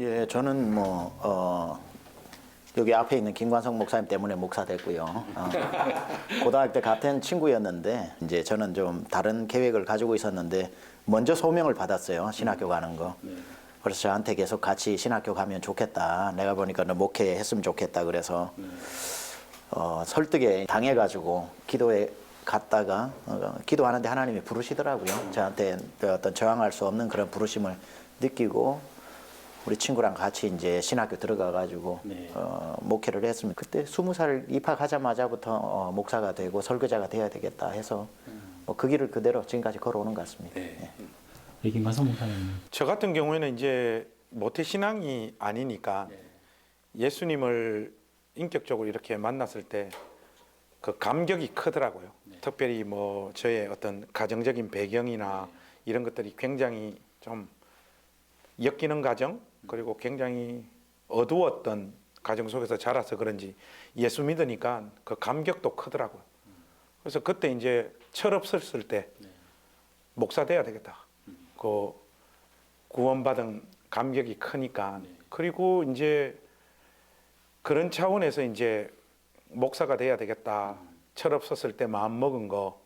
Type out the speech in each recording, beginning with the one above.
예, 저는 여기 앞에 있는 김관성 목사님 때문에 목사 됐고요. 고등학교 때 같은 친구였는데 이제 저는 좀 다른 계획을 가지고 있었는데 먼저 소명을 받았어요. 신학교 가는 거. 그래서 저한테 계속 같이 신학교 가면 좋겠다. 내가 보니까 너 목회했으면 좋겠다. 그래서 설득에 당해가지고 기도에 갔다가 기도하는데 하나님이 부르시더라고요. 저한테 어떤 저항할 수 없는 그런 부르심을 느끼고 우리 친구랑 같이 이제 신학교 들어가가지고 목회를 했으면 그때 20살 입학하자마자부터 목사가 되고 설교자가 돼야 되겠다 해서 그 길을 그대로 지금까지 걸어오는 것 같습니다. 김관성 목사님. 저 같은 경우에는 이제 모태 신앙이 아니니까 예수님을 인격적으로 이렇게 만났을 때 그 감격이 크더라고요. 특별히 뭐 저의 어떤 가정적인 배경이나 이런 것들이 굉장히 좀 엮이는 가정, 그리고 굉장히 어두웠던 가정 속에서 자라서 그런지 예수 믿으니까 그 감격도 크더라고요. 그래서 그때 이제 철없었을 때 목사 돼야 되겠다. 그 구원받은 감격이 크니까. 그리고 이제 그런 차원에서 이제 목사가 돼야 되겠다. 철없었을 때 마음 먹은 거.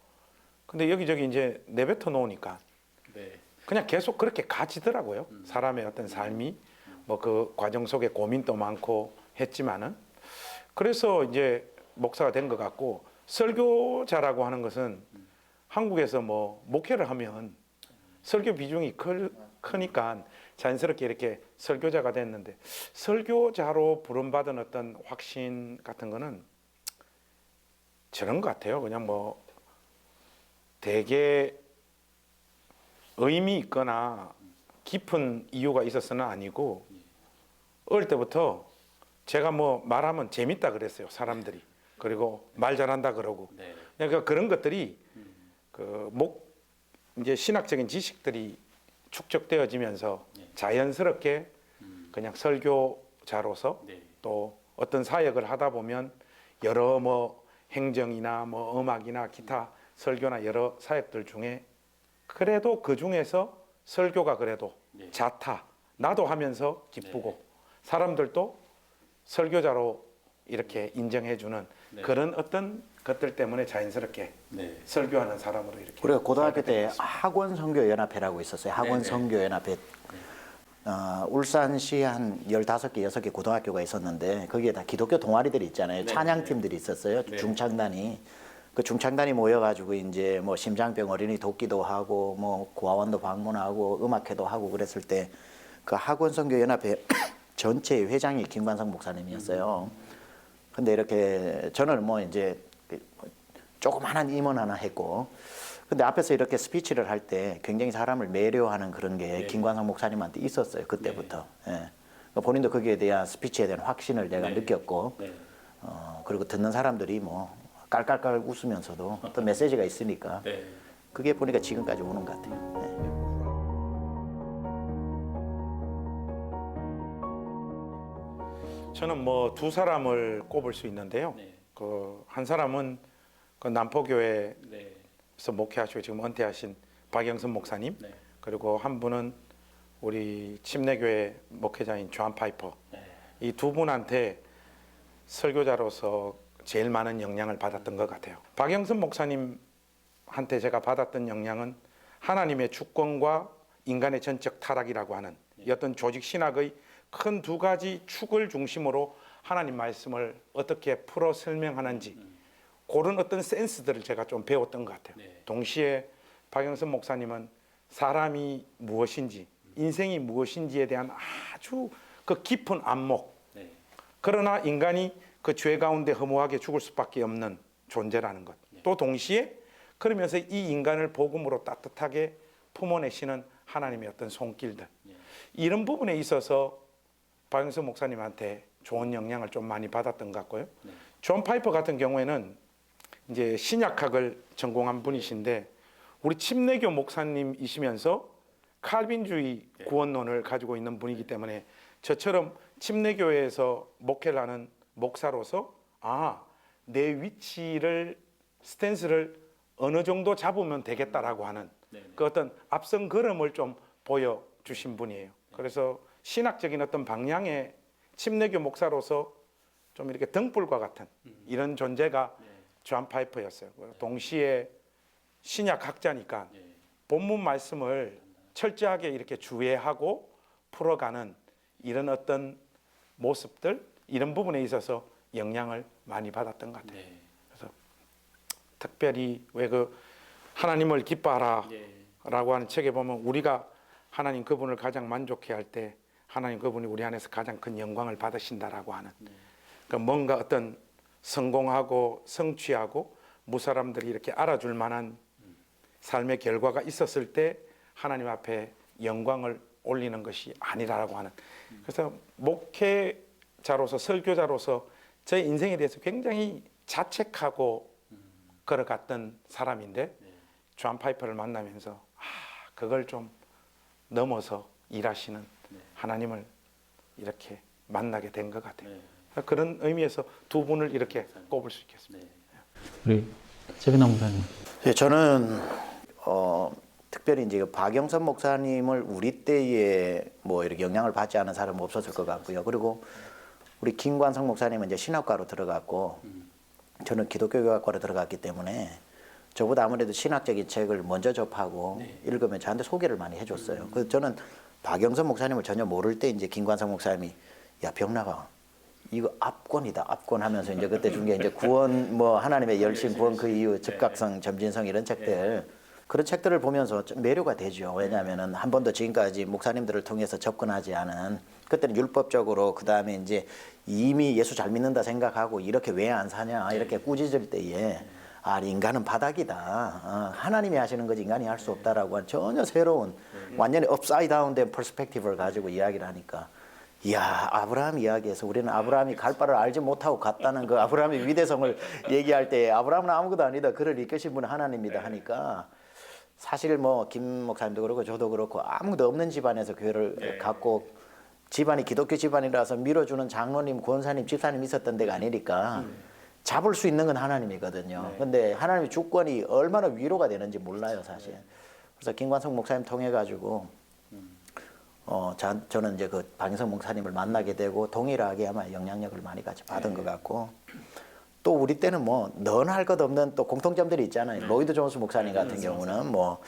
근데 여기저기 이제 내뱉어 놓으니까 그냥 계속 그렇게 가지더라고요. 사람의 어떤 삶이 뭐 그 과정 속에 고민도 많고 했지만은 그래서 이제 목사가 된 것 같고, 설교자라고 하는 것은 한국에서 뭐 목회를 하면 설교 비중이 크니까 자연스럽게 이렇게 설교자가 됐는데, 설교자로 부름받은 어떤 확신 같은 거는 저런 것 같아요. 그냥 뭐 되게 의미 있거나 깊은 이유가 있어서는 아니고, 어릴 때부터 제가 뭐 말하면 재밌다 그랬어요, 사람들이. 그리고 말 잘한다 그러고. 그러니까 그런 것들이 이제 신학적인 지식들이 축적되어지면서 자연스럽게 그냥 설교자로서 또 어떤 사역을 하다 보면 여러 뭐 행정이나 뭐 음악이나 기타 설교나 여러 사역들 중에 그래도 그 중에서 설교가 그래도 자타, 나도 하면서 기쁘고 사람들도 설교자로 이렇게 인정해주는 그런 어떤 것들 때문에 자연스럽게 설교하는 사람으로 이렇게. 우리가 고등학교 때 학원 선교 연합회라고 있었어요. 학원 선교 연합회. 울산시 한 15개, 6개 고등학교가 있었는데 거기에 다 기독교 동아리들이 있잖아요. 찬양팀들이 있었어요. 중창단이. 그 중창단이 모여가지고 이제 뭐 심장병 어린이 돕기도 하고 뭐 고아원도 방문하고 음악회도 하고 그랬을 때 그 학원 선교 연합회 전체 회장이 김관성 목사님이었어요. 근데 이렇게 저는 뭐 이제 조그마한 임원 하나 했고, 근데 앞에서 이렇게 스피치를 할 때 굉장히 사람을 매료하는 그런 게 김관성 목사님한테 있었어요. 그때부터. 본인도 거기에 대한 스피치에 대한 확신을 내가 느꼈고, 그리고 듣는 사람들이 뭐 깔깔깔 웃으면서도 어떤 메시지가 있으니까 그게 보니까 지금까지 오는 것 같아요. 저는 뭐 두 사람을 꼽을 수 있는데요. 그 한 사람은 그 남포교회에서 목회하시고 지금 은퇴하신 박영선 목사님, 그리고 한 분은 우리 침례교회 목회자인 존 파이퍼. 이 두 분한테 설교자로서 제일 많은 영향을 받았던 것 같아요. 박영선 목사님한테 제가 받았던 영향은 하나님의 주권과 인간의 전적 타락이라고 하는 어떤 조직 신학의 큰 두 가지 축을 중심으로 하나님 말씀을 어떻게 풀어 설명하는지 그런 어떤 센스들을 제가 좀 배웠던 것 같아요. 동시에 박영선 목사님은 사람이 무엇인지, 인생이 무엇인지에 대한 아주 그 깊은 안목, 그러나 인간이 그 죄 가운데 허무하게 죽을 수밖에 없는 존재라는 것. 또 동시에 그러면서 이 인간을 복음으로 따뜻하게 품어내시는 하나님의 어떤 손길들. 이런 부분에 있어서 박영선 목사님한테 좋은 영향을 좀 많이 받았던 것 같고요. 존 파이퍼 같은 경우에는 이제 신약학을 전공한 분이신데 우리 침례교 목사님이시면서 칼빈주의 구원론을 가지고 있는 분이기 때문에 저처럼 침례교회에서 목회를 하는 목사로서 내 위치를, 스탠스를 어느 정도 잡으면 되겠다라고 하는 그 어떤 앞선 걸음을 좀 보여주신 분이에요. 그래서 신학적인 어떤 방향의 침례교 목사로서 좀 이렇게 등불과 같은 이런 존재가 존 파이퍼였어요. 동시에 신약학자니까 본문 말씀을 철저하게 이렇게 주의하고 풀어가는 이런 어떤 모습들, 이런 부분에 있어서 영향을 많이 받았던 것 같아요. 그래서 특별히 왜 그 하나님을 기뻐하라라고 하는 책에 보면 우리가 하나님 그분을 가장 만족해할 때 하나님 그분이 우리 안에서 가장 큰 영광을 받으신다라고 하는 그러니까 뭔가 어떤 성공하고 성취하고 무사람들이 이렇게 알아줄 만한 삶의 결과가 있었을 때 하나님 앞에 영광을 올리는 것이 아니라고 하는 그래서 목회자로서 설교자로서 제 인생에 대해서 굉장히 자책하고 걸어갔던 사람인데 존 파이퍼를 만나면서 그걸 좀 넘어서 일하시는 하나님을 이렇게 만나게 된 것 같아요. 그런 의미에서 두 분을 이렇게 꼽을 수 있겠습니다. 우리 최근남 목사님. 예, 저는 특별히 이제 박영선 목사님을 우리 때에 뭐 이렇게 영향을 받지 않은 사람은 없었을 것 같고요. 그리고 우리 김관성 목사님은 이제 신학과로 들어갔고 저는 기독교교학과로 들어갔기 때문에 저보다 아무래도 신학적인 책을 먼저 접하고 읽으면 저한테 소개를 많이 해줬어요. 그래서 저는 박영선 목사님을 전혀 모를 때 이제 김관성 목사님이 야 병나가 이거 압권이다 압권 하면서 이제 그때 준 게 이제 구원 뭐 하나님의 열심 구원 그 이후 즉각성 점진성 이런 책들 그런 책들을 보면서 좀 매료가 되죠. 왜냐하면은 한 번도 지금까지 목사님들을 통해서 접근하지 않은 그때는 율법적으로 그 다음에 이제 이미 예수 잘 믿는다 생각하고 이렇게 왜 안 사냐 이렇게 꾸짖을 때에 인간은 바닥이다. 하나님이 하시는 거지 인간이 할 수 없다라고 하는 전혀 새로운 완전히 업사이드 다운된 퍼스펙티브를 가지고 이야기를 하니까 이야 아브라함 이야기에서 우리는 아브라함이 갈 바를 알지 못하고 갔다는 그 아브라함의 위대성을 얘기할 때 아브라함은 아무것도 아니다. 그를 이끄신 분은 하나님이다 하니까 사실 뭐 김 목사님도 그렇고 저도 그렇고 아무도 없는 집안에서 교회를 갖고 집안이 기독교 집안이라서 밀어주는 장로님, 권사님, 집사님 있었던 데가 아니니까 잡을 수 있는 건 하나님이거든요. 근데 하나님의 주권이 얼마나 위로가 되는지 몰라요, 사실. 그래서 김관성 목사님 통해 가지고 저는 이제 그 박영선 목사님을 만나게 되고 동일하게 아마 영향력을 많이 같이 받은 것 같고 또 우리 때는 뭐 너나 할 것 없는 또 공통점들이 있잖아요. 로이드 존스 목사님 같은 경우는 뭐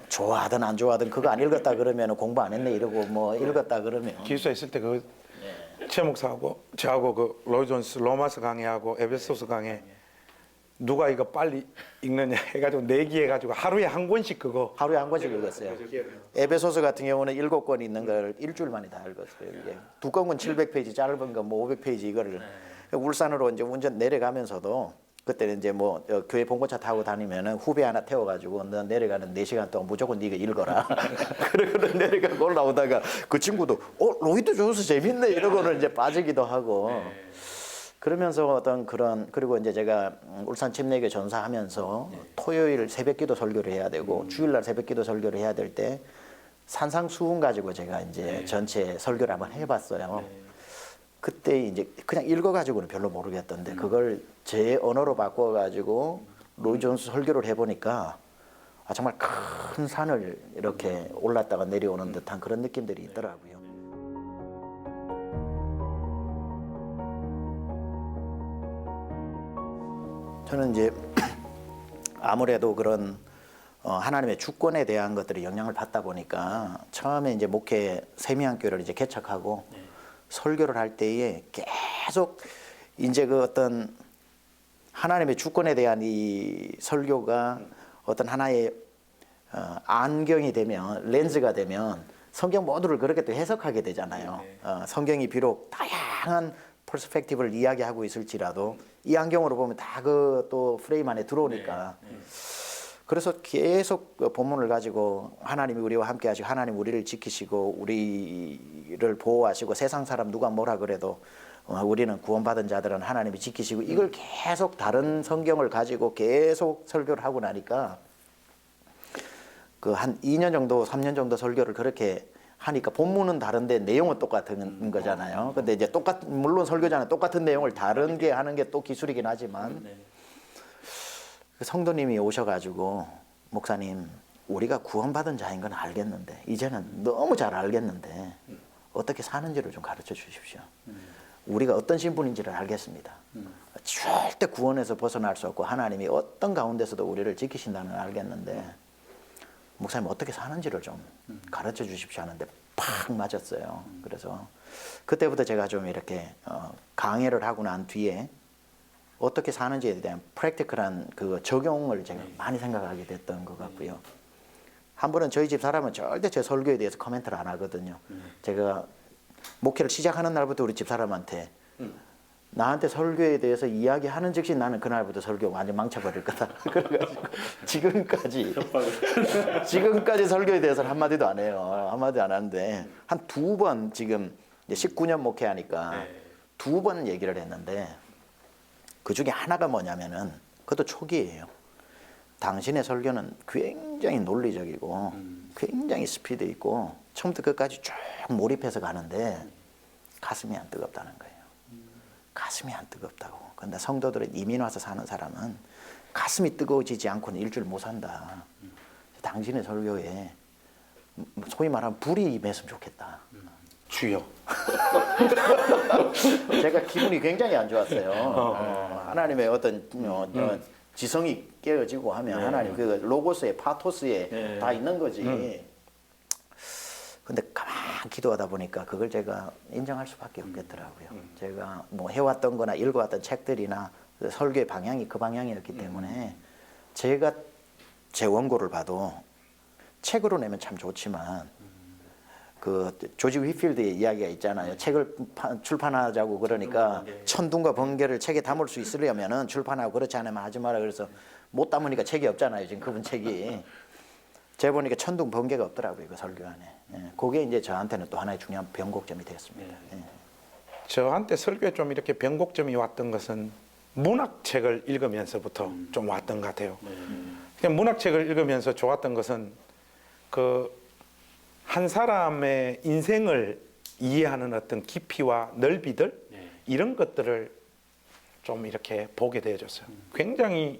좋아하든 안 좋아하든 그거 안 읽었다 그러면 공부 안 했네 이러고 뭐 읽었다 그러면 기숙사에 있을 때 그 최 목사하고 저하고 그 로이 존스 로마서 강의하고 에베소서 강의 누가 이거 빨리 읽느냐 해가지고 내기해가지고 하루에 한 권씩 그거 하루에 한 권씩 읽었어요. 에베소서 같은 경우는 7권 있는 걸 일주일 만에 다 읽었어요. 이게 두꺼운 건 700페이지, 짧은 건 뭐 500페이지 이거를 울산으로 이제 운전 내려가면서도 그때는 이제 뭐 교회 봉고차 타고 다니면은 후배 하나 태워가지고 너 내려가는 4시간 동안 무조건 네가 읽어라. 그러고는 내려가고 올라오다가 그 친구도 로이드 존스 재밌네 이러고는 이제 빠지기도 하고. 그러면서 어떤 그런 그리고 이제 제가 울산 침례교 전사하면서 토요일 새벽기도 설교를 해야 되고 주일날 새벽기도 설교를 해야 될 때 산상수훈 가지고 제가 이제 전체 설교를 한번 해봤어요. 그때 이제 그냥 읽어가지고는 별로 모르겠던데 그걸 제 언어로 바꿔가지고 로이 존스 설교를 해보니까 정말 큰 산을 이렇게 올랐다가 내려오는 듯한 그런 느낌들이 있더라고요. 저는 이제 아무래도 그런 하나님의 주권에 대한 것들이 영향을 받다 보니까 처음에 이제 목회 세미한교회를 이제 개척하고 설교를 할 때에 계속 이제 그 어떤 하나님의 주권에 대한 이 설교가 어떤 하나의 안경이 되면 렌즈가 되면 성경 모두를 그렇게 또 해석하게 되잖아요. 성경이 비록 다양한 퍼스펙티브를 이야기하고 있을지라도 이 안경으로 보면 다 그 또 프레임 안에 들어오니까 그래서 계속 본문을 가지고 하나님이 우리와 함께 하시고 하나님 우리를 지키시고 우리를 보호하시고 세상 사람 누가 뭐라 그래도 우리는 구원받은 자들은 하나님이 지키시고 이걸 계속 다른 성경을 가지고 계속 설교를 하고 나니까 그 한 2년 정도 3년 정도 설교를 그렇게 하니까 본문은 다른데 내용은 똑같은 거잖아요. 근데 이제 물론 설교자는 똑같은 내용을 다른 게 하는 게 또 기술이긴 하지만 성도님이 오셔가지고 목사님 우리가 구원받은 자인 건 알겠는데 이제는 너무 잘 알겠는데 어떻게 사는지를 좀 가르쳐 주십시오. 우리가 어떤 신분인지를 알겠습니다. 절대 구원에서 벗어날 수 없고 하나님이 어떤 가운데서도 우리를 지키신다는 걸 알겠는데 목사님 어떻게 사는지를 좀 가르쳐 주십시오 하는데 팍 맞았어요. 그래서 그때부터 제가 좀 이렇게 강의를 하고 난 뒤에 어떻게 사는지에 대한 프랙티컬한 그 적용을 제가 많이 생각하게 됐던 것 같고요. 한 번은 저희 집 사람은 절대 제 설교에 대해서 코멘트를 안 하거든요. 제가 목회를 시작하는 날부터 우리 집 사람한테 나한테 설교에 대해서 이야기하는 즉시 나는 그날부터 설교 완전 망쳐버릴 거다. 그래가지고 지금까지 설교에 대해서는 한마디도 안 해요. 한마디 안 하는데 한 2번 지금 이제 19년 목회하니까 2번 얘기를 했는데 그 중에 하나가 뭐냐면은 그것도 초기예요. 당신의 설교는 굉장히 논리적이고 굉장히 스피드 있고 처음부터 끝까지 쭉 몰입해서 가는데 가슴이 안 뜨겁다는 거예요. 가슴이 안 뜨겁다고. 근데 성도들은 이민 와서 사는 사람은 가슴이 뜨거워지지 않고는 일주일 못 산다. 당신의 설교에 소위 말하면 불이 임했으면 좋겠다. 주여. 제가 기분이 굉장히 안 좋았어요. 하나님의 어떤 지성이 깨어지고 하면 하나님 그 로고스에 파토스에 다 있는 거지. 근데 가만 기도하다 보니까 그걸 제가 인정할 수밖에 없겠더라고요. 제가 뭐 해왔던 거나 읽어왔던 책들이나 설교의 방향이 그 방향이었기 때문에 제가 제 원고를 봐도 책으로 내면 참 좋지만 그 조지 휘필드의 이야기가 있잖아요. 책을 출판하자고 그러니까 천둥과 번개를 책에 담을 수 있으려면은 출판하고 그렇지 않으면 하지 마라. 그래서 못 담으니까 책이 없잖아요. 지금 그분 책이. 제가 보니까 천둥 번개가 없더라고요. 그 설교 안에. 예, 그게 이제 저한테는 또 하나의 중요한 변곡점이 되었습니다. 예. 저한테 설교에 좀 이렇게 변곡점이 왔던 것은 문학책을 읽으면서부터 좀 왔던 것 같아요. 그냥 문학책을 읽으면서 좋았던 것은 그 한 사람의 인생을 이해하는 어떤 깊이와 넓이들 이런 것들을 좀 이렇게 보게 되어졌어요. 굉장히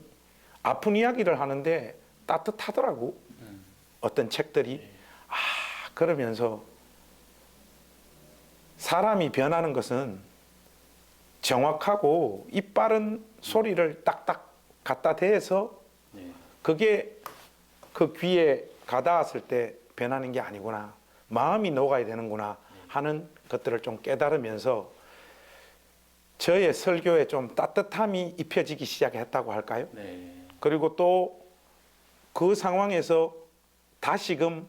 아픈 이야기를 하는데 따뜻하더라고. 어떤 책들이. 그러면서 사람이 변하는 것은 정확하고 이빠른 소리를 딱딱 갖다 대서 그게 그 귀에 가닿았을 때 변하는 게 아니구나. 마음이 녹아야 되는구나 하는 것들을 좀 깨달으면서 저의 설교에 좀 따뜻함이 입혀지기 시작했다고 할까요? 그리고 또 그 상황에서 다시금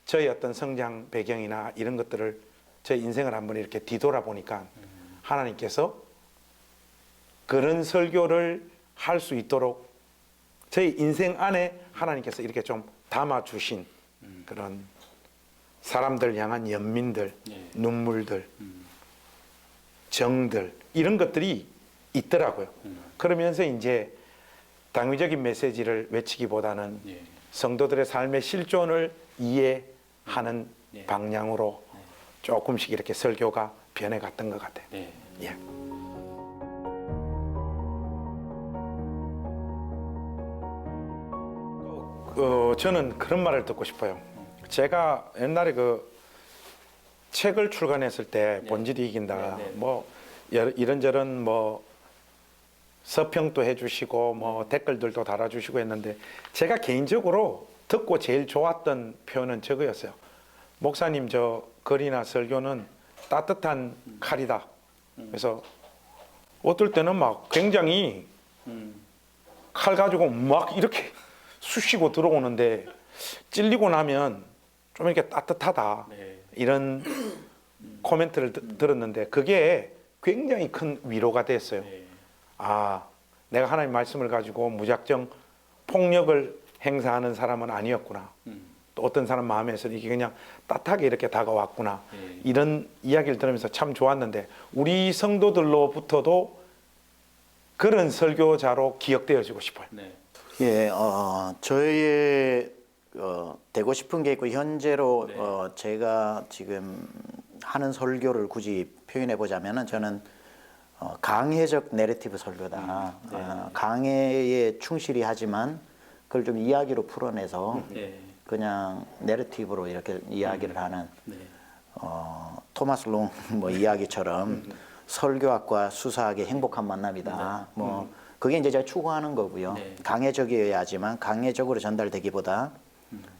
저의 어떤 성장 배경이나 이런 것들을 제 인생을 한번 이렇게 뒤돌아보니까 하나님께서 그런 설교를 할 수 있도록 저희 인생 안에 하나님께서 이렇게 좀 담아주신 그런 사람들 향한 연민들, 눈물들, 정들 이런 것들이 있더라고요. 그러면서 이제 당위적인 메시지를 외치기보다는 성도들의 삶의 실존을 이해하는 방향으로 조금씩 이렇게 설교가 변해갔던 것 같아요. 예. 저는 그런 말을 듣고 싶어요. 제가 옛날에 그 책을 출간했을 때 본질이 이긴다. 뭐 이런저런 뭐 서평도 해주시고 뭐 댓글들도 달아주시고 했는데 제가 개인적으로 듣고 제일 좋았던 표현은 저거였어요. 목사님 저 글이나 설교는 따뜻한 칼이다. 그래서 어떨 때는 막 굉장히 칼 가지고 막 이렇게 쑤시고 들어오는데 찔리고 나면 좀 이렇게 따뜻하다. 이런 코멘트를 들었는데 그게 굉장히 큰 위로가 됐어요. 내가 하나님 말씀을 가지고 무작정 폭력을 행사하는 사람은 아니었구나. 또 어떤 사람 마음에서 이게 그냥 따뜻하게 이렇게 다가왔구나. 이런 이야기를 들으면서 참 좋았는데 우리 성도들로부터도 그런 설교자로 기억되어지고 싶어요. 예, 저의 되고 싶은 게 있고 현재로 제가 지금 하는 설교를 굳이 표현해 보자면은 저는 강해적 내러티브 설교다. 강해에 충실히 하지만 그걸 좀 이야기로 풀어내서 그냥 내러티브로 이렇게 이야기를 하는 토마스 롱 뭐 이야기처럼 설교학과 수사학의 행복한 만남이다. 뭐 그게 이제 제가 추구하는 거고요. 강해적이어야 하지만 강해적으로 전달되기보다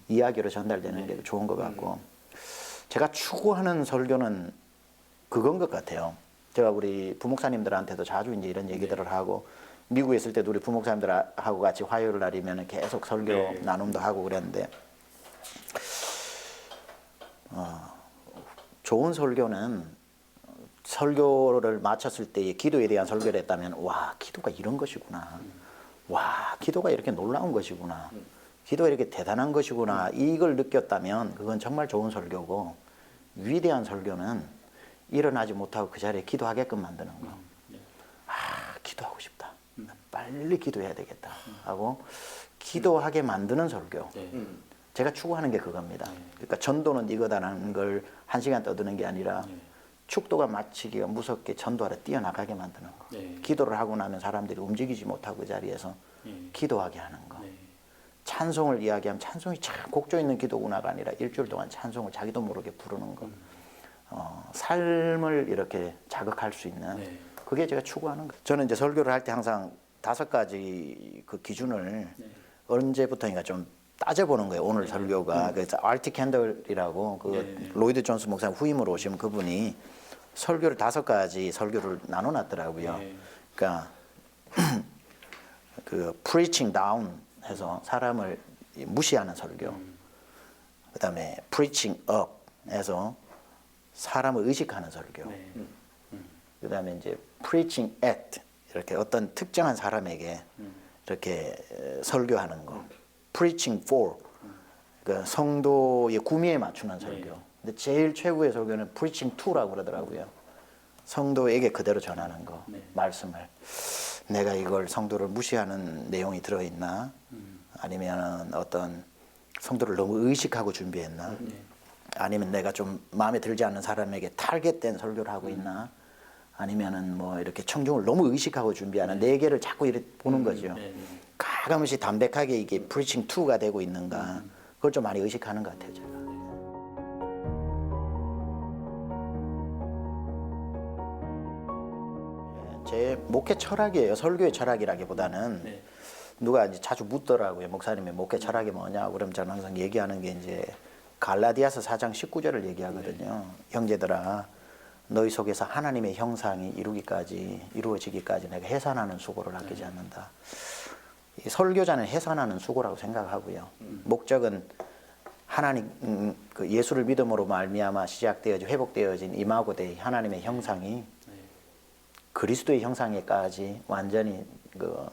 이야기로 전달되는 게 좋은 것 같고 제가 추구하는 설교는 그건 것 같아요. 제가 우리 부목사님들한테도 자주 이제 이런 얘기들을 하고 미국에 있을 때도 우리 부목사님들하고 같이 화요일 날이면 계속 설교 나눔도 하고 그랬는데 좋은 설교는 설교를 마쳤을 때 기도에 대한 설교를 했다면 와 기도가 이런 것이구나. 와 기도가 이렇게 놀라운 것이구나. 기도가 이렇게 대단한 것이구나. 이걸 느꼈다면 그건 정말 좋은 설교고 위대한 설교는 일어나지 못하고 그 자리에 기도하게끔 만드는 거. 기도하고 싶다. 빨리 기도해야 되겠다 하고 기도하게 만드는 설교. 제가 추구하는 게 그겁니다. 그러니까 전도는 이거다라는 걸 한 시간 떠드는 게 아니라 축도가 마치기가 무섭게 전도하러 뛰어나가게 만드는 거. 기도를 하고 나면 사람들이 움직이지 못하고 그 자리에서 기도하게 하는 거. 찬송을 이야기하면 찬송이 참 곡조 있는 기도구나가 아니라 일주일 동안 찬송을 자기도 모르게 부르는 거. 삶을 이렇게 자극할 수 있는 그게 제가 추구하는 거. 저는 이제 설교를 할 때 항상 5가지 그 기준을 언제부터인가 좀 따져보는 거예요. 오늘 설교가. 그래서 알티 캔들이라고 그 로이드 존스 목사님 후임으로 오신 그분이 설교를 5가지 설교를 나눠놨더라고요. 그러니까 그 preaching down 해서 사람을 무시하는 설교. 그다음에 preaching up 해서 사람을 의식하는 설교. 그다음에 이제 preaching at 이렇게 어떤 특정한 사람에게 이렇게 설교하는 거. preaching for 그 성도의 구미에 맞추는 설교. 근데 제일 최고의 설교는 preaching to라고 그러더라고요. 성도에게 그대로 전하는 거. 말씀을 내가 이걸 성도를 무시하는 내용이 들어있나? 아니면 어떤 성도를 너무 의식하고 준비했나? 아니면 내가 좀 마음에 들지 않는 사람에게 타겟된 설교를 하고 있나? 아니면은 뭐 이렇게 청중을 너무 의식하고 준비하는 4개를 자꾸 이렇게 보는 거죠. 가끔씩 담백하게 이게 preaching to가 되고 있는가? 그걸 좀 많이 의식하는 것 같아요, 제가. 제 목회 철학이에요. 설교의 철학이라기보다는 누가 이제 자주 묻더라고요. 목사님의 목회 철학이 뭐냐고. 그럼 저는 항상 얘기하는 게 이제 갈라디아서 4장 19절을 얘기하거든요. 형제들아, 너희 속에서 하나님의 형상이 이루어지기까지 내가 해산하는 수고를 아끼지 않는다. 이 설교자는 해산하는 수고라고 생각하고요. 목적은 하나님 그 예수를 믿음으로 말미암아 시작되어진 회복되어진 이마고 데이 하나님의 형상이 그리스도의 형상에까지 완전히 그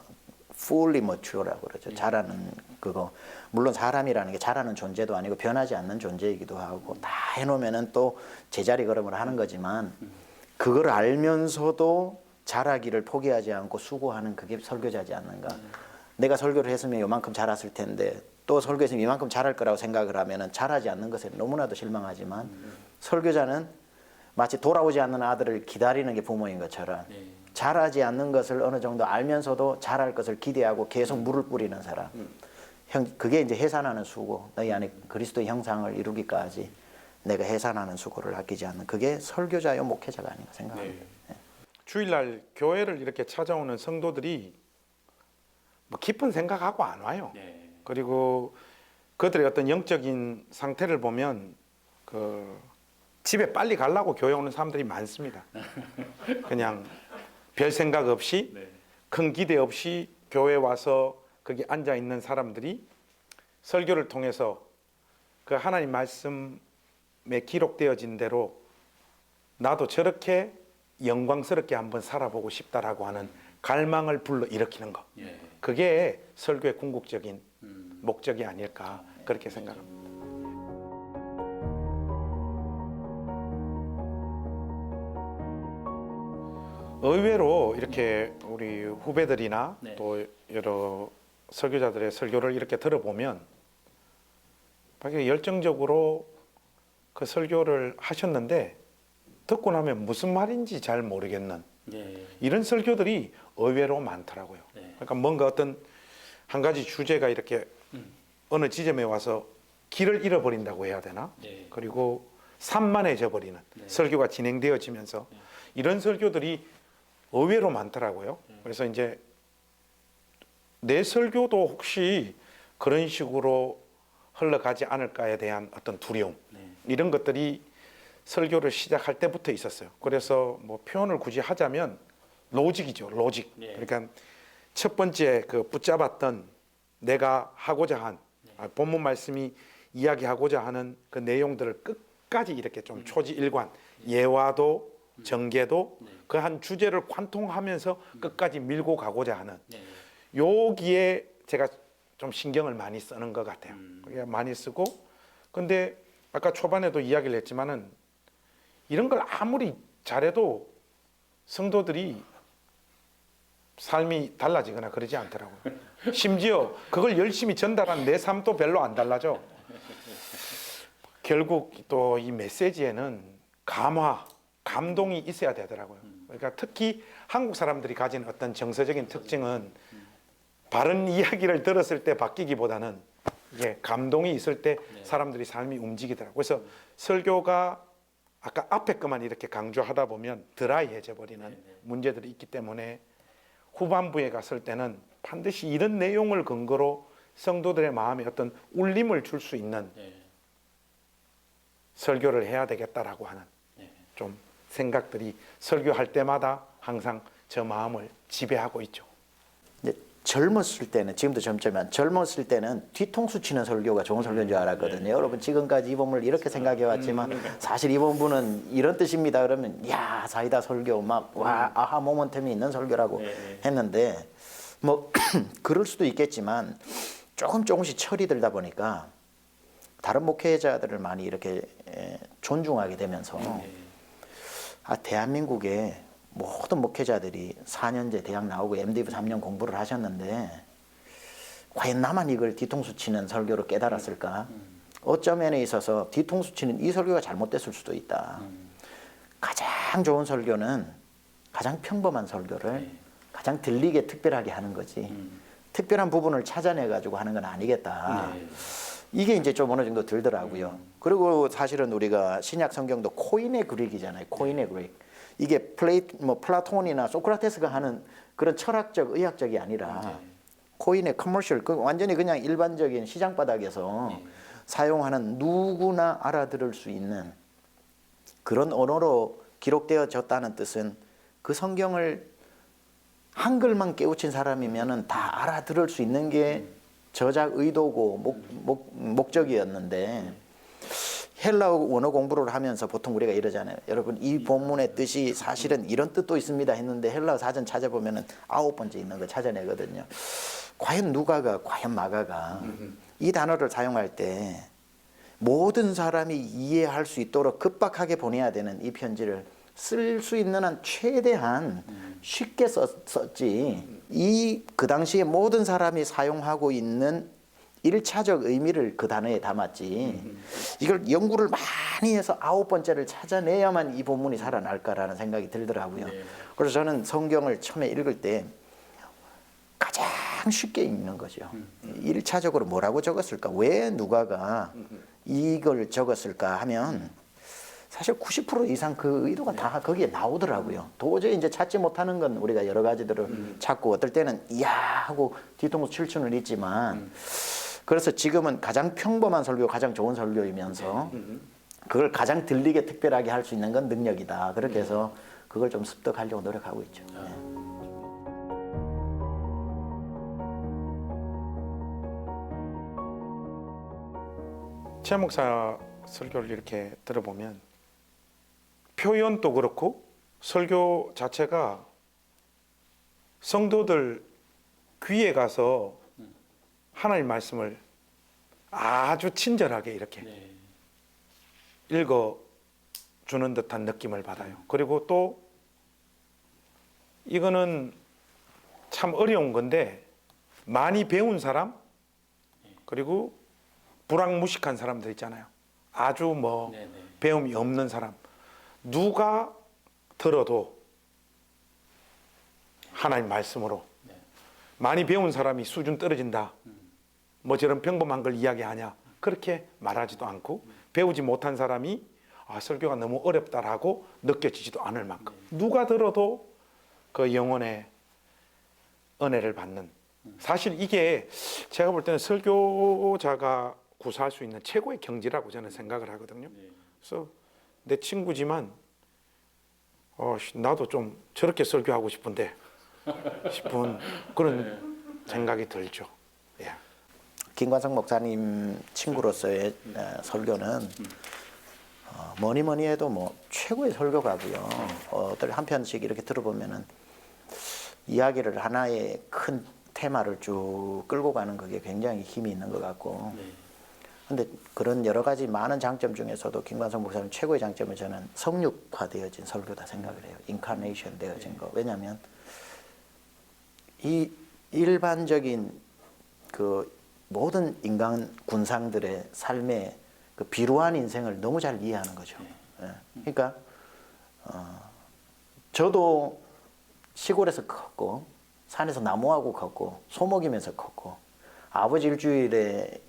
fully mature라고 그러죠. 자라는 그거. 물론 사람이라는 게 자라는 존재도 아니고 변하지 않는 존재이기도 하고 다 해놓으면은 또 제자리 걸음을 하는 거지만 그걸 알면서도 자라기를 포기하지 않고 수고하는 그게 설교자지 않는가. 내가 설교를 했으면 요만큼 자랐을 텐데 또 설교했으면 이만큼 자랄 거라고 생각을 하면은 자라지 않는 것에 너무나도 실망하지만 설교자는 마치 돌아오지 않는 아들을 기다리는 게 부모인 것처럼 자라지 않는 것을 어느 정도 알면서도 자랄 것을 기대하고 계속 물을 뿌리는 사람. 그게 이제 해산하는 수고. 너희 안에 그리스도의 형상을 이루기까지 내가 해산하는 수고를 아끼지 않는 그게 설교자요 목회자가 아닌가 생각합니다. 주일날 교회를 이렇게 찾아오는 성도들이 뭐 깊은 생각하고 안 와요. 그리고 그들의 어떤 영적인 상태를 보면 그 집에 빨리 가려고 교회 오는 사람들이 많습니다. 그냥 별 생각 없이 큰 기대 없이 교회 와서 거기 앉아 있는 사람들이 설교를 통해서 그 하나님 말씀에 기록되어진 대로 나도 저렇게 영광스럽게 한번 살아보고 싶다라고 하는 갈망을 불러일으키는 것. 그게 설교의 궁극적인 목적이 아닐까 그렇게 생각합니다. 의외로 이렇게 우리 후배들이나 또 여러 설교자들의 설교를 이렇게 들어보면 되게 열정적으로 그 설교를 하셨는데 듣고 나면 무슨 말인지 잘 모르겠는 이런 설교들이 의외로 많더라고요. 그러니까 뭔가 어떤 한 가지 주제가 이렇게 어느 지점에 와서 길을 잃어버린다고 해야 되나? 그리고 산만해져 버리는 설교가 진행되어지면서 이런 설교들이 의외로 많더라고요. 그래서 이제 내 설교도 혹시 그런 식으로 흘러가지 않을까에 대한 어떤 두려움 이런 것들이 설교를 시작할 때부터 있었어요. 그래서 뭐 표현을 굳이 하자면 로직이죠, 로직. 그러니까 첫 번째 그 붙잡았던 내가 하고자 한 본문 말씀이 이야기하고자 하는 그 내용들을 끝까지 이렇게 좀 초지일관 예화도 전개도 그 한 주제를 관통하면서 끝까지 밀고 가고자 하는 여기에 제가 좀 신경을 많이 쓰는 것 같아요. 많이 쓰고 근데 아까 초반에도 이야기를 했지만은 이런 걸 아무리 잘해도 성도들이 삶이 달라지거나 그러지 않더라고요. 심지어 그걸 열심히 전달한 내 삶도 별로 안 달라져. 결국 또 이 메시지에는 감화, 감동이 있어야 되더라고요. 그러니까 특히 한국 사람들이 가진 어떤 정서적인 특징은 바른 이야기를 들었을 때 바뀌기보다는 이게 감동이 있을 때 사람들이 삶이 움직이더라고요. 그래서 설교가 아까 앞에 것만 이렇게 강조하다 보면 드라이해져 버리는 문제들이 있기 때문에 후반부에 갔을 때는 반드시 이런 내용을 근거로 성도들의 마음에 어떤 울림을 줄 수 있는 설교를 해야 되겠다라고 하는 좀 생각들이 설교할 때마다 항상 저 마음을 지배하고 있죠. 이제 젊었을 때는 지금도 젊지만 젊었을 때는 뒤통수 치는 설교가 좋은 설교인 줄 알았거든요. 여러분 지금까지 이 본문을 이렇게 생각해 왔지만 사실 이 본문은 이런 뜻입니다. 그러면 야 사이다 설교 막 와 아하 모멘텀이 있는 설교라고 했는데 뭐 그럴 수도 있겠지만 조금씩 철이 들다 보니까 다른 목회자들을 많이 이렇게 존중하게 되면서 대한민국에 모든 목회자들이 4년제 대학 나오고 MDiv 3년 공부를 하셨는데 과연 나만 이걸 뒤통수 치는 설교로 깨달았을까? 어쩌면 있어서 뒤통수 치는 이 설교가 잘못됐을 수도 있다. 가장 좋은 설교는 가장 평범한 설교를 가장 들리게 특별하게 하는 거지. 특별한 부분을 찾아내가지고 하는 건 아니겠다. 이게 이제 좀 어느 정도 들더라고요. 그리고 사실은 우리가 신약 성경도 코인의 그릭이잖아요. 코인의 그릭. 이게 플라톤이나 소크라테스가 하는 그런 철학적, 의학적이 아니라 코인의 커머셜, 완전히 그냥 일반적인 시장 바닥에서 사용하는 누구나 알아들을 수 있는 그런 언어로 기록되어졌다는 뜻은 그 성경을 한글만 깨우친 사람이면은 다 알아들을 수 있는 게 저작 의도고 목적이었는데 헬라어 원어 공부를 하면서 보통 우리가 이러잖아요. 여러분 이 본문의 뜻이 사실은 이런 뜻도 있습니다 했는데 헬라어 사전 찾아보면은 9번째 있는 거 찾아내거든요. 과연 누가가 과연 마가가 이 단어를 사용할 때 모든 사람이 이해할 수 있도록 급박하게 보내야 되는 이 편지를 쓸 수 있는 한 최대한 쉽게 썼지. 그 당시에 모든 사람이 사용하고 있는 1차적 의미를 그 단어에 담았지. 이걸 연구를 많이 해서 9번째를 찾아내야만 이 본문이 살아날까라는 생각이 들더라고요. 그래서 저는 성경을 처음에 읽을 때 가장 쉽게 읽는 거죠. 1차적으로 뭐라고 적었을까? 왜 누가가 이걸 적었을까 하면 사실 90% 이상 그 의도가 다 거기에 나오더라고요. 도저히 이제 찾지 못하는 건 우리가 여러 가지들을 찾고 어떨 때는 이야 하고 뒤통수 칠 수는 있지만 그래서 지금은 가장 평범한 설교, 가장 좋은 설교이면서 그걸 가장 들리게 특별하게 할 수 있는 건 능력이다. 그렇게 해서 그걸 좀 습득하려고 노력하고 있죠. 최 목사 설교를 이렇게 들어보면 표현도 그렇고 설교 자체가 성도들 귀에 가서 하나님 말씀을 아주 친절하게 이렇게 읽어주는 듯한 느낌을 받아요. 그리고 또 이거는 참 어려운 건데 많이 배운 사람 그리고 불황무식한 사람들 있잖아요. 아주 뭐 배움이 없는 사람 누가 들어도 하나님 말씀으로 많이 배운 사람이 수준 떨어진다. 뭐 저런 평범한 걸 이야기하냐 그렇게 말하지도 않고 배우지 못한 사람이 설교가 너무 어렵다라고 느껴지지도 않을 만큼 누가 들어도 그 영혼의 은혜를 받는, 사실 이게 제가 볼 때는 설교자가 구사할 수 있는 최고의 경지라고 저는 생각을 하거든요. 그래서 내 친구지만 나도 좀 저렇게 설교하고 싶은데 싶은 그런 생각이 들죠. 예. 김관성 목사님 친구로서의 설교는 뭐니 뭐니 해도 뭐 최고의 설교가고요. 한 편씩 이렇게 들어보면은 이야기를 하나의 큰 테마를 쭉 끌고 가는 그게 굉장히 힘이 있는 것 같고. 근데 그런 여러 가지 많은 장점 중에서도 김관성 목사님 최고의 장점은 저는 성육화되어진 설교다 생각을 해요. 인카네이션 되어진 거. 왜냐하면 이 일반적인 그 모든 인간 군상들의 삶의 그 비루한 인생을 너무 잘 이해하는 거죠. 예. 그러니까 저도 시골에서 컸고 산에서 나무하고 컸고 소 먹이면서 컸고 아버지 일주일에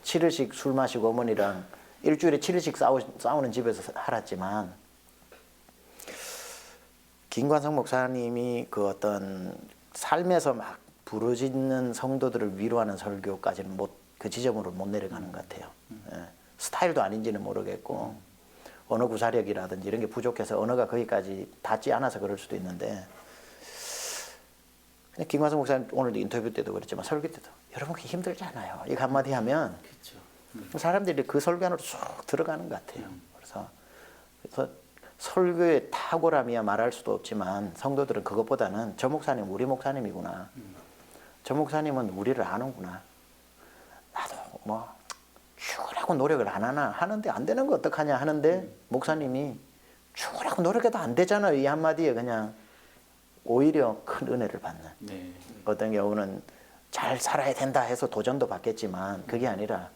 7일씩 술 마시고 어머니랑 일주일에 7일씩 싸우는 집에서 살았지만 김관성 목사님이 그 어떤 삶에서 막 부르짖는 성도들을 위로하는 설교까지는 그 지점으로 못 내려가는 것 같아요. 예. 스타일도 아닌지는 모르겠고 언어 구사력이라든지 이런 게 부족해서 언어가 거기까지 닿지 않아서 그럴 수도 있는데, 김관성 목사님 오늘도 인터뷰 때도 그랬지만 설교 때도 여러분 그게 힘들잖아요. 이거 한마디 하면 사람들이 그 설교 안으로 쑥 들어가는 것 같아요. 그래서 설교의 탁월함이야 말할 수도 없지만 성도들은 그것보다는 저 목사님 우리 목사님이구나. 저 목사님은 우리를 아는구나. 나도 뭐 죽으라고 노력을 안 하나 하는데 안 되는 거 어떡하냐 하는데 목사님이 죽으라고 노력해도 안 되잖아요. 이 한마디에 그냥 오히려 큰 은혜를 받는. 어떤 경우는 잘 살아야 된다 해서 도전도 받겠지만 그게 아니라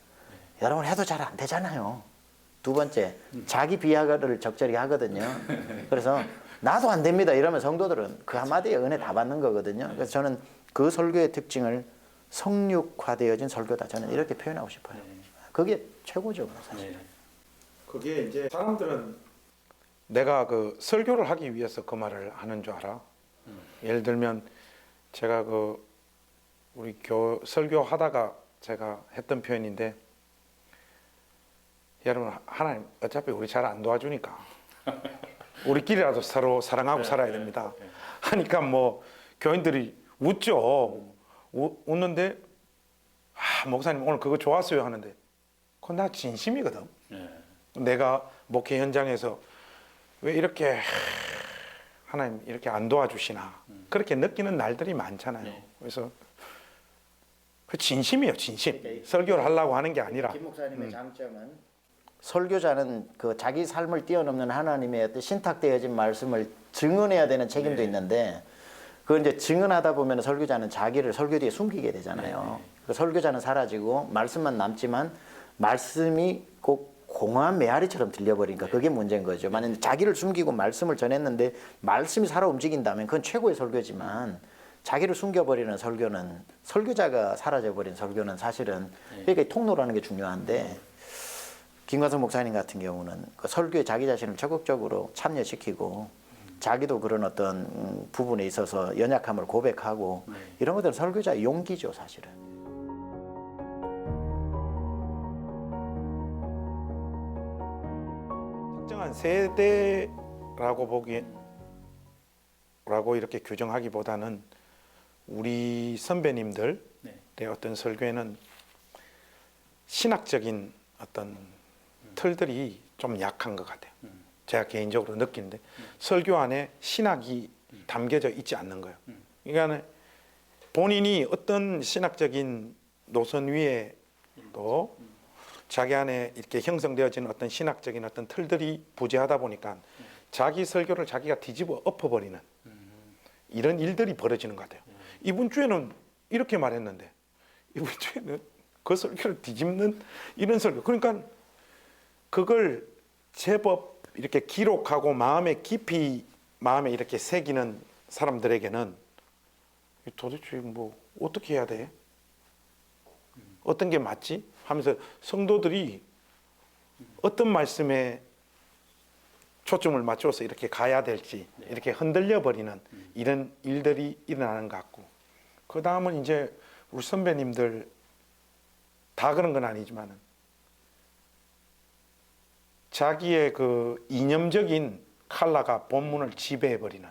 여러분 해도 잘 안 되잖아요. 두 번째, 자기 비하를 적절히 하거든요. 그래서 나도 안 됩니다 이러면 성도들은 그 한마디에 은혜 다 받는 거거든요. 그래서 저는 그 설교의 특징을 성육화되어진 설교다, 저는 이렇게 표현하고 싶어요. 그게 최고죠, 사실. 그게 이제 사람들은 내가 그 설교를 하기 위해서 그 말을 하는 줄 알아. 예를 들면 제가 그 우리 설교하다가 제가 했던 표현인데, 여러분 하나님 어차피 우리 잘 안 도와주니까 우리끼리라도 서로 사랑하고 살아야 됩니다 하니까 뭐 교인들이 웃죠. 웃는데 목사님 오늘 그거 좋았어요 하는데 그건 나 진심이거든. 내가 목회 현장에서 왜 이렇게 하나님 이렇게 안 도와주시나 그렇게 느끼는 날들이 많잖아요. 그래서 그 진심이에요, 진심. 설교를 하려고 하는 게 아니라. 김 목사님의 장점은 설교자는 그 자기 삶을 뛰어넘는 하나님의 어떤 신탁되어진 말씀을 증언해야 되는 책임도 있는데, 그걸 이제 증언하다 보면 설교자는 자기를 설교 뒤에 숨기게 되잖아요. 그 설교자는 사라지고 말씀만 남지만 말씀이 꼭 공허한 메아리처럼 들려버리니까 그게 문제인 거죠. 만약에 자기를 숨기고 말씀을 전했는데 말씀이 살아 움직인다면 그건 최고의 설교지만, 자기를 숨겨버리는 설교는, 설교자가 사라져버린 설교는 사실은, 그러니까 이 통로라는 게 중요한데, 김관성 목사님 같은 경우는 그 설교에 자기 자신을 적극적으로 참여시키고 자기도 그런 어떤 부분에 있어서 연약함을 고백하고 이런 것들은 설교자의 용기죠, 사실은. 특정한 세대라고 라고 이렇게 규정하기보다는 우리 선배님들의 어떤 설교에는 신학적인 어떤 틀들이 좀 약한 것 같아요. 제가 개인적으로 느끼는데 설교 안에 신학이 담겨져 있지 않는 거예요. 그러니까 본인이 어떤 신학적인 노선 위에 또 자기 안에 이렇게 형성되어진 어떤 신학적인 어떤 틀들이 부재하다 보니까 자기 설교를 자기가 뒤집어 엎어버리는 이런 일들이 벌어지는 것 같아요. 이번 주에는 이렇게 말했는데 이번 주에는 그 설교를 뒤집는 이런 설교. 그러니까 그걸 제법 이렇게 기록하고 마음에 깊이 마음에 이렇게 새기는 사람들에게는 도대체 뭐 어떻게 해야 돼? 어떤 게 맞지? 하면서 성도들이 어떤 말씀에 초점을 맞춰서 이렇게 가야 될지 이렇게 흔들려 버리는 이런 일들이 일어나는 것 같고, 그 다음은 이제 우리 선배님들 다 그런 건 아니지만은 자기의 그 이념적인 컬러가 본문을 지배해 버리는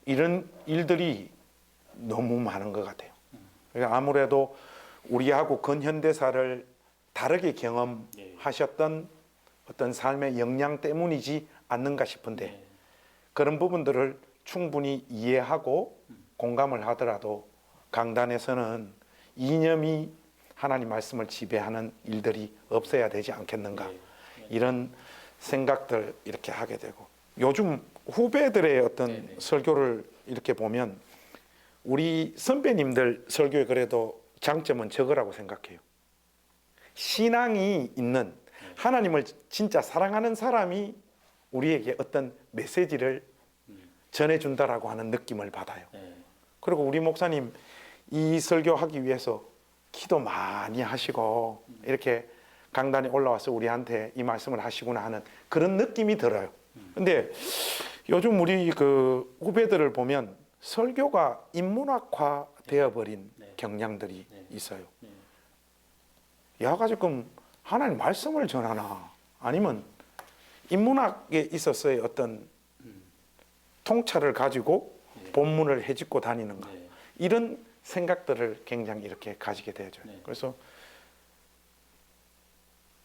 이런 일들이 너무 많은 것 같아요. 그러니까 아무래도 우리하고 근현대사를 다르게 경험하셨던 어떤 삶의 역량 때문이지 않는가 싶은데, 그런 부분들을 충분히 이해하고 공감을 하더라도 강단에서는 이념이 하나님 말씀을 지배하는 일들이 없어야 되지 않겠는가, 이런 생각들 이렇게 하게 되고, 요즘 후배들의 어떤 설교를 이렇게 보면 우리 선배님들 설교에 그래도 장점은 저거라고 생각해요. 신앙이 있는, 하나님을 진짜 사랑하는 사람이 우리에게 어떤 메시지를 전해준다라고 하는 느낌을 받아요. 그리고 우리 목사님 이 설교하기 위해서 기도 많이 하시고 이렇게 강단에 올라와서 우리한테 이 말씀을 하시구나 하는 그런 느낌이 들어요. 근데 요즘 우리 그 후배들을 보면 설교가 인문학화 되어버린 경향들이 있어요. 야가 지금 하나님 말씀을 전하나, 아니면 인문학에 있어서의 어떤 통찰을 가지고 본문을 헤집고 다니는가, 이런 생각들을 굉장히 이렇게 가지게 되죠. 그래서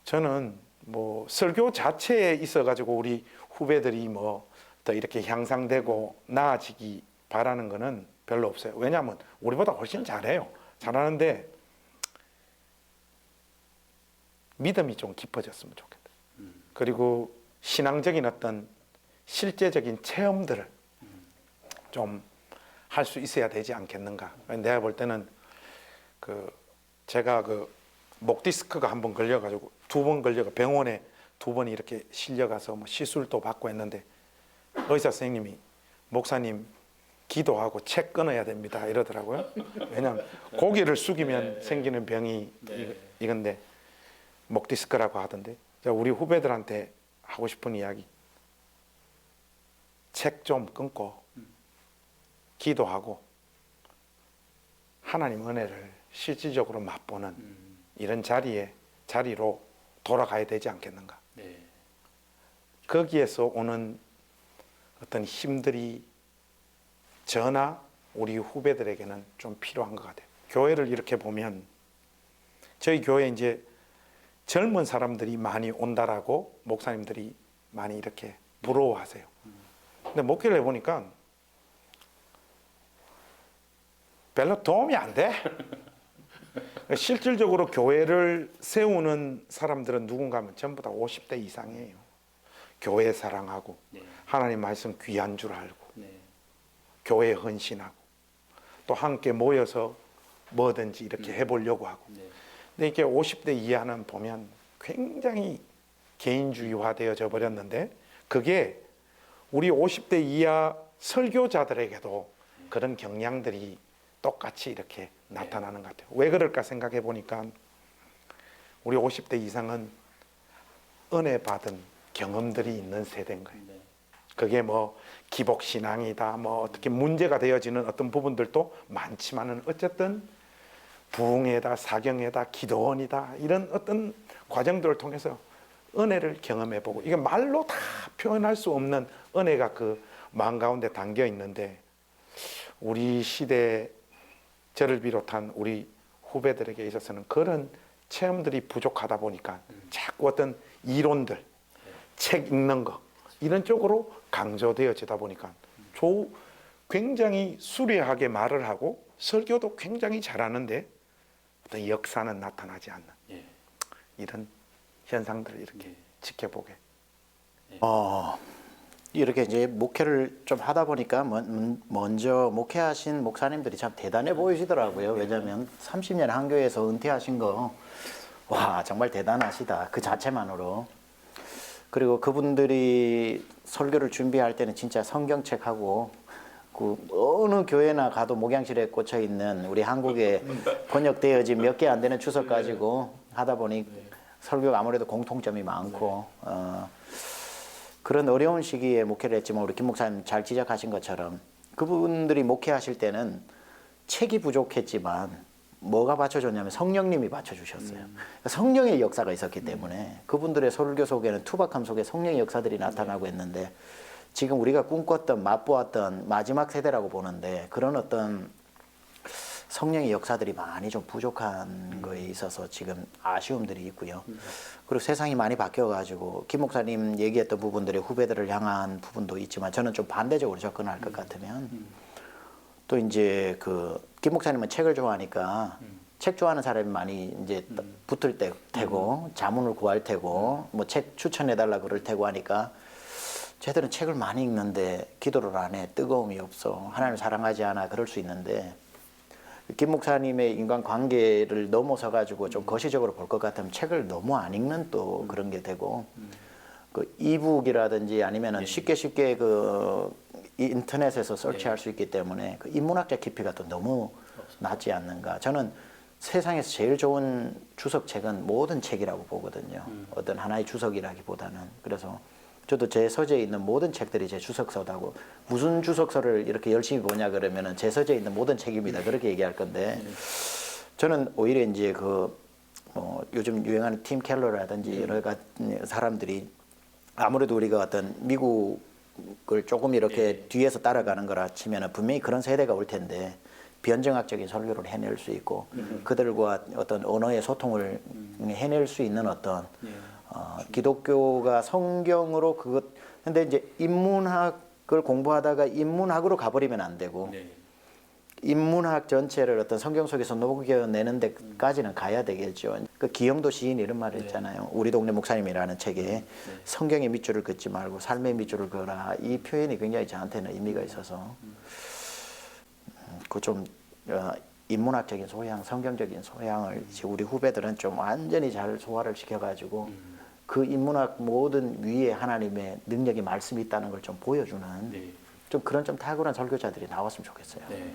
저는 뭐 설교 자체에 있어 가지고 우리 후배들이 뭐 더 이렇게 향상되고 나아지기 바라는 거는 별로 없어요. 왜냐하면 우리보다 훨씬 잘해요. 잘하는데 믿음이 좀 깊어졌으면 좋겠다. 그리고 신앙적인 어떤 실제적인 체험들을 좀 할 수 있어야 되지 않겠는가. 내가 볼 때는 그 제가 그 목 디스크가 한 번 걸려가지고 2번 걸려가 병원에 2번 이렇게 실려가서 뭐 시술도 받고 했는데, 의사 선생님이 목사님 기도하고 책 끊어야 됩니다 이러더라고요. 왜냐하면 고개를 숙이면 생기는 병이 이건데 목 디스크라고 하던데, 우리 후배들한테 하고 싶은 이야기, 책 좀 끊고 기도하고 하나님 은혜를 실질적으로 맛보는 이런 자리로 돌아가야 되지 않겠는가. 거기에서 오는 어떤 힘들이 저나 우리 후배들에게는 좀 필요한 것 같아요. 교회를 이렇게 보면 저희 교회에 이제 젊은 사람들이 많이 온다라고 목사님들이 많이 이렇게 부러워하세요. 근데 목회를 해보니까 별로 도움이 안 돼. 실질적으로 교회를 세우는 사람들은 누군가 하면 전부 다 50대 이상이에요. 교회 사랑하고 하나님 말씀 귀한 줄 알고 교회에 헌신하고 또 함께 모여서 뭐든지 이렇게 해보려고 하고. 근데 이게 50대 이하는 보면 굉장히 개인주의화 되어져 버렸는데, 그게 우리 50대 이하 설교자들에게도 그런 경향들이 똑같이 이렇게 나타나는 것 같아요. 왜 그럴까 생각해 보니까 우리 50대 이상은 은혜 받은 경험들이 있는 세대인 거예요. 그게 뭐 기복신앙이다, 뭐 어떻게 문제가 되어지는 어떤 부분들도 많지만은 어쨌든 부흥회다, 사경회다, 기도원이다, 이런 어떤 과정들을 통해서 은혜를 경험해보고, 이게 말로 다 표현할 수 없는 은혜가 그 마음 가운데 담겨 있는데, 우리 시대 저를 비롯한 우리 후배들에게 있어서는 그런 체험들이 부족하다 보니까 자꾸 어떤 이론들, 책 읽는 거 이런 쪽으로 강조되어지다 보니까 굉장히 수려하게 말을 하고 설교도 굉장히 잘하는데 어떤 역사는 나타나지 않는 이런 현상들을 이렇게 지켜보게. 이렇게 이제 목회를 좀 하다 보니까 먼저 목회하신 목사님들이 참 대단해 보이시더라고요. 왜냐하면 30년 한 교회에서 은퇴하신 거, 와, 정말 대단하시다, 그 자체만으로. 그리고 그분들이 설교를 준비할 때는 진짜 성경책하고 그 어느 교회나 가도 목양실에 꽂혀 있는 우리 한국에 번역되어진 몇 개 안 되는 주석 가지고 하다 보니 설교가 아무래도 공통점이 많고, 그런 어려운 시기에 목회를 했지만 우리 김 목사님 잘 지적하신 것처럼 그분들이 목회하실 때는 책이 부족했지만 뭐가 받쳐줬냐면 성령님이 받쳐주셨어요. 그러니까 성령의 역사가 있었기 때문에 그분들의 설교 속에는 투박함 속에 성령의 역사들이 나타나고 있는데 지금 우리가 꿈꿨던 맛보았던 마지막 세대라고 보는데 그런 어떤 성령의 역사들이 많이 좀 부족한 거에 있어서 지금 아쉬움들이 있고요. 그리고 세상이 많이 바뀌어가지고 김 목사님 얘기했던 부분들이 후배들을 향한 부분도 있지만 저는 좀 반대적으로 접근할 것 같으면 또 이제 그 김 목사님은 책을 좋아하니까 책 좋아하는 사람이 많이 이제 붙을 테고 자문을 구할 테고 뭐 책 추천해달라 그럴 테고 하니까 쟤들은 책을 많이 읽는데 기도를 안 해. 뜨거움이 없어. 하나님을 사랑하지 않아. 그럴 수 있는데 김 목사님의 인간관계를 넘어서 가지고 좀 거시적으로 볼 것 같으면 책을 너무 안 읽는 또 그런 게 되고 그 이북이라든지 아니면은 쉽게 그 인터넷에서 설치할 수 있기 때문에 그 인문학적 깊이가 또 너무 낮지 않는가. 저는 세상에서 제일 좋은 주석책은 모든 책이라고 보거든요. 어떤 하나의 주석이라기보다는. 그래서 저도 제 서재에 있는 모든 책들이 제 주석서다고 무슨 주석서를 이렇게 열심히 보냐 그러면은 제 서재에 있는 모든 책입니다. 그렇게 얘기할 건데 저는 오히려 이제 그 요즘 유행하는 팀 켈러라든지 여러 가지 사람들이 아무래도 우리가 어떤 미국을 조금 이렇게 뒤에서 따라가는 거라 치면은 분명히 그런 세대가 올 텐데 비언증학적인 설교를 해낼 수 있고 그들과 어떤 언어의 소통을 해낼 수 있는 어떤 기독교가 성경으로 그것 근데 이제 인문학을 공부하다가 인문학으로 가버리면 안 되고 인문학 전체를 어떤 성경 속에서 녹여내는 데까지는 가야 되겠죠. 그 기영도 시인이 이런 말을 했잖아요. 우리 동네 목사님이라는 책에 성경의 밑줄을 긋지 말고 삶의 밑줄을 그어라. 이 표현이 굉장히 저한테는 의미가 있어서 그 좀 인문학적인 소양, 성경적인 소양을 이제 우리 후배들은 좀 완전히 잘 소화를 시켜가지고 그 인문학 모든 위에 하나님의 능력이 말씀이 있다는 걸 좀 보여주는 좀 그런 좀 탁월한 설교자들이 나왔으면 좋겠어요. 네.